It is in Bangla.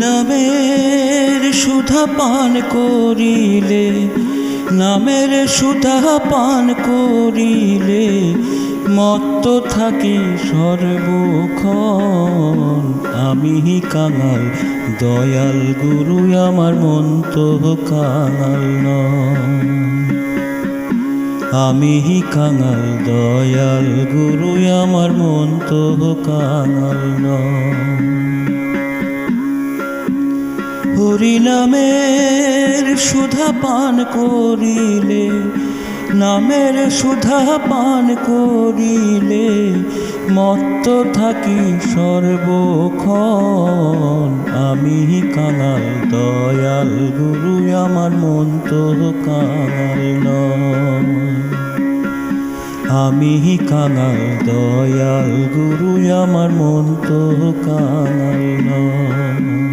নামের সুধা পান করিলে, নামের সুধা পান করিলে মত্ত থাকি সর্বক্ষণ। আমি কাঙাল দয়াল গুরু আমার মন তো কাঙাল নয়। আমি কাঙাল দয়াল গুরু আমার মন তো কাঙাল নয়। হরি নামের সুধা পান করিলে, নামের সুধা পান করিলে মত্ত থাকি সর্বক্ষণ। আমি কাঙাল দয়াল গুরু আমার মন তো কাঙাল নয়। আমি কাঙাল দয়াল গুরু আমার মন তো কাঙাল নয়।